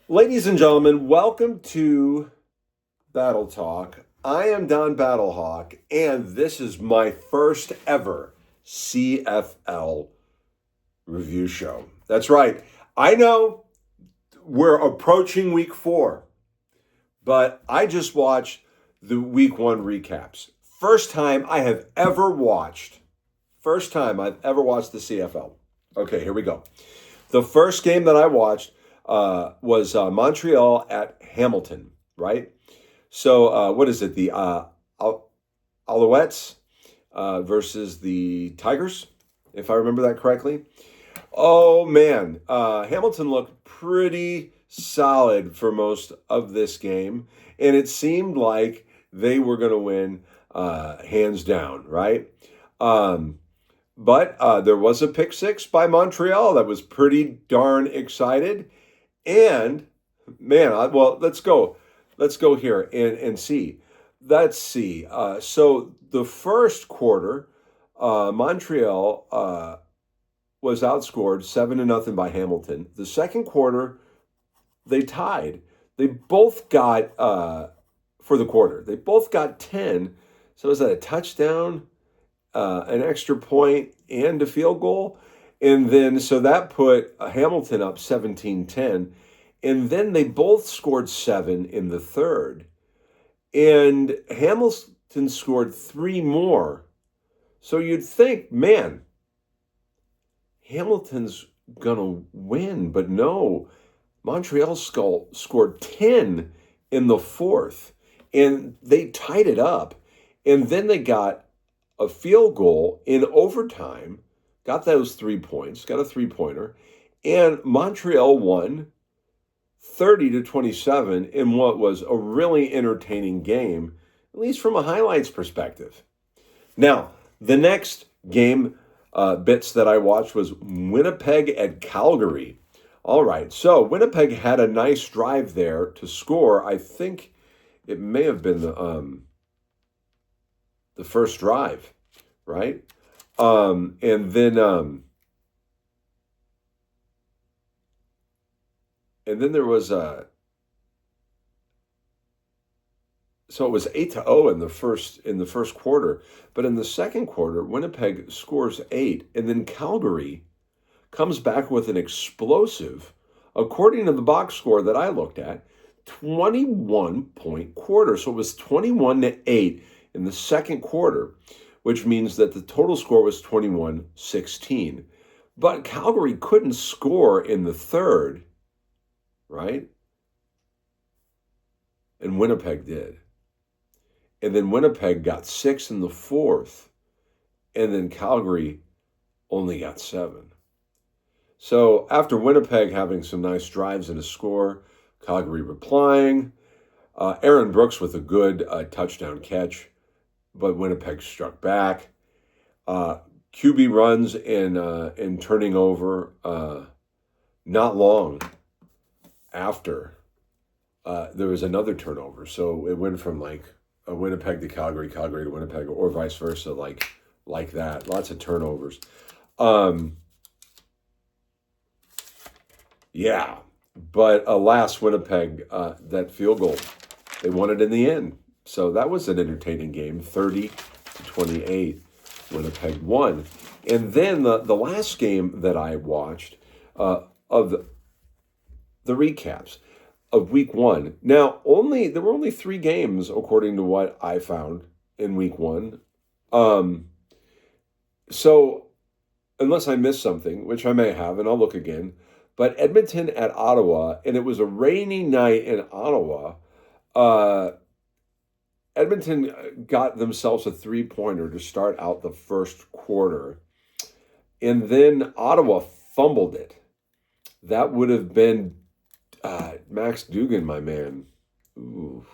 Ladies and gentlemen, welcome to Battle Talk. I am Don Battlehawk, and this is my first ever CFL review show. That's right. I know we're approaching week 4, but I just watched the week 1 recaps. First time I've ever watched the CFL. Okay, here we go. The first game that I watched was Montreal at Hamilton, right? So what is it? The Alouettes versus the Tigers, if I remember that correctly. Oh man, Hamilton looked pretty solid for most of this game, and it seemed like they were going to win hands down, right? Um, but there was a pick six by Montreal that was pretty darn excited. And man, well, let's go. Let's go here and see. Let's see. So the first quarter, Montreal was outscored 7-0 by Hamilton. The second quarter, they tied. They both got for the quarter. They both got 10. So is that a touchdown, an extra point, and a field goal? And then so that put Hamilton up 17-10. And then they both scored 7 in the third. And Hamilton scored 3 more. So you'd think, man, Hamilton's going to win. But no, Montreal scored 10 in the fourth. And they tied it up. And then they got a field goal in overtime, got those 3 points, got a 3-pointer. And Montreal won 30-27 in what was a really entertaining game, at least from a highlights perspective. Now, the next game bits that I watched was Winnipeg at Calgary. All right, so Winnipeg had a nice drive there to score. I think it may have been the first drive, right? And then there was so it was 8-0 in the first quarter, but in the second quarter, Winnipeg scores 8, and then Calgary comes back with an explosive, according to the box score that I looked at, 21-point quarter. So it was 21-8 in the second quarter, which means that the total score was 21-16. But Calgary couldn't score in the third, right? And Winnipeg did. And then Winnipeg got 6 in the fourth, and then Calgary only got 7. So after Winnipeg having some nice drives and a score, Calgary replying, Aaron Brooks with a good touchdown catch, but Winnipeg struck back. QB runs and turning over not long after there was another turnover. So it went from like a Winnipeg to Calgary, Calgary to Winnipeg, or vice versa, like that. Lots of turnovers. Yeah, but alas, Winnipeg, that field goal, they won it in the end. So that was an entertaining game, 30-28. Winnipeg won. And then the last game that I watched of the recaps of week 1. Now, there were only 3 games according to what I found in week 1. So unless I missed something, which I may have, and I'll look again, but Edmonton at Ottawa, and it was a rainy night in Ottawa. Edmonton got themselves a 3-pointer to start out the first quarter, and then Ottawa fumbled it. That would have been Max Dugan, my man. Ooh.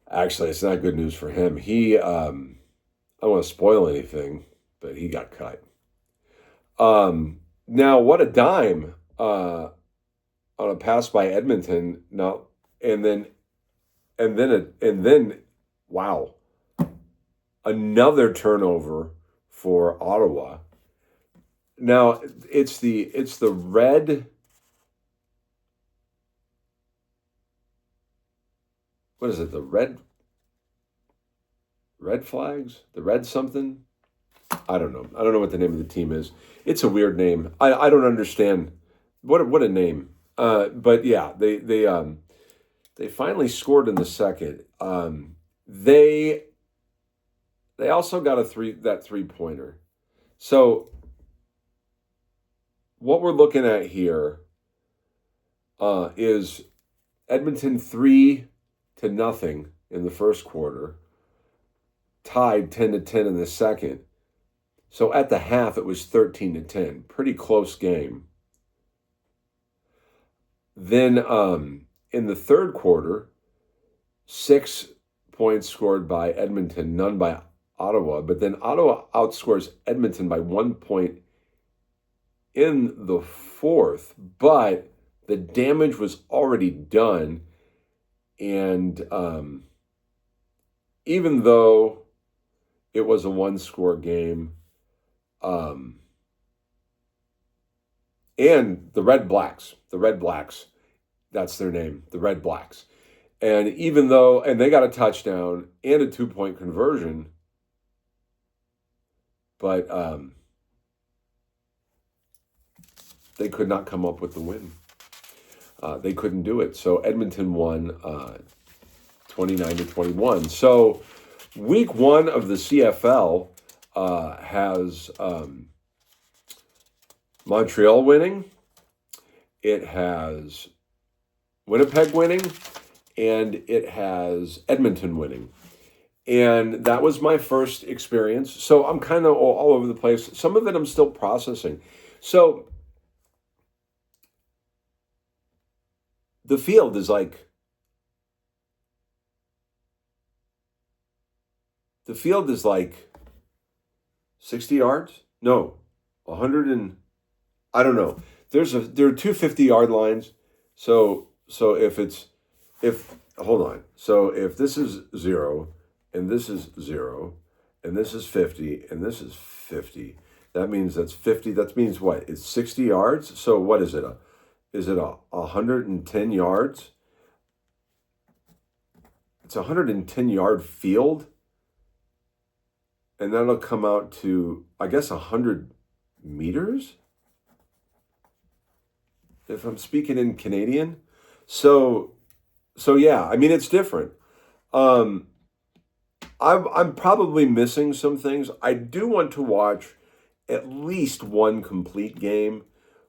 Actually, it's not good news for him. I don't want to spoil anything, but he got cut. Now, what a dime on a pass by Edmonton. Now, and then, wow, another turnover for Ottawa. Now, it's the red what is it? The red flags? The red something? I don't know. I don't know what the name of the team is. It's a weird name. I don't understand. What a name. But yeah, they finally scored in the second. They also got that 3-pointer. So what we're looking at here is Edmonton 3-0 in the first quarter, tied 10-10 in the second. So at the half, it was 13-10. Pretty close game. Then in the third quarter, 6 points scored by Edmonton, none by Ottawa. But then Ottawa outscores Edmonton by 1 point in the fourth. But the damage was already done. And even though it was a one-score game, and the Red Blacks, that's their name, the Red Blacks. And and they got a touchdown and a 2-point conversion, but they could not come up with the win. They couldn't do it. So Edmonton won 29-21. So week 1 of the CFL has Montreal winning. It has Winnipeg winning, and it has Edmonton winning. And that was my first experience. So I'm kind of all over the place. Some of it I'm still processing. So the field is like 60 yards? No, 100 and I don't know. There are 2 50-yard lines. So hold on. So if this is 0 and this is 0 and this is 50 and this is 50, that means that's 50. That means what? It's 60 yards. So what is it? Is it 110 yards? It's a 110-yard field. And that'll come out to, I guess, 100 meters? If I'm speaking in Canadian. So yeah, I mean, it's different. I'm probably missing some things. I do want to watch at least one complete game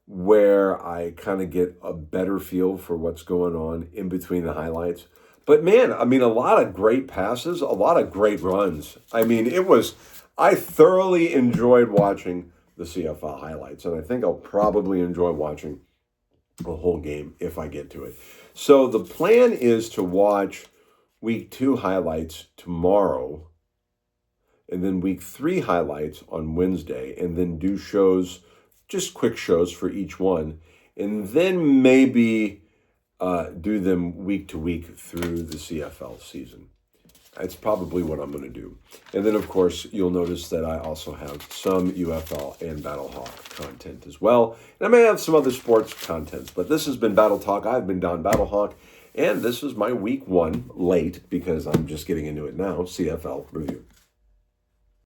where I kind of get a better feel for what's going on in between the highlights. But man, I mean, a lot of great passes, a lot of great runs. I mean, I thoroughly enjoyed watching the CFL highlights, and I think I'll probably enjoy watching the whole game if I get to it. So the plan is to watch week 2 highlights tomorrow, and then week 3 highlights on Wednesday, and then do shows, just quick shows for each one, and then maybe do them week to week through the CFL season. That's probably what I'm going to do. And then, of course, you'll notice that I also have some UFL and Battle Hawk content as well. And I may have some other sports content. But this has been Battle Talk. I've been Don Battle Hawk. And this is my week 1 late because I'm just getting into it now, CFL review.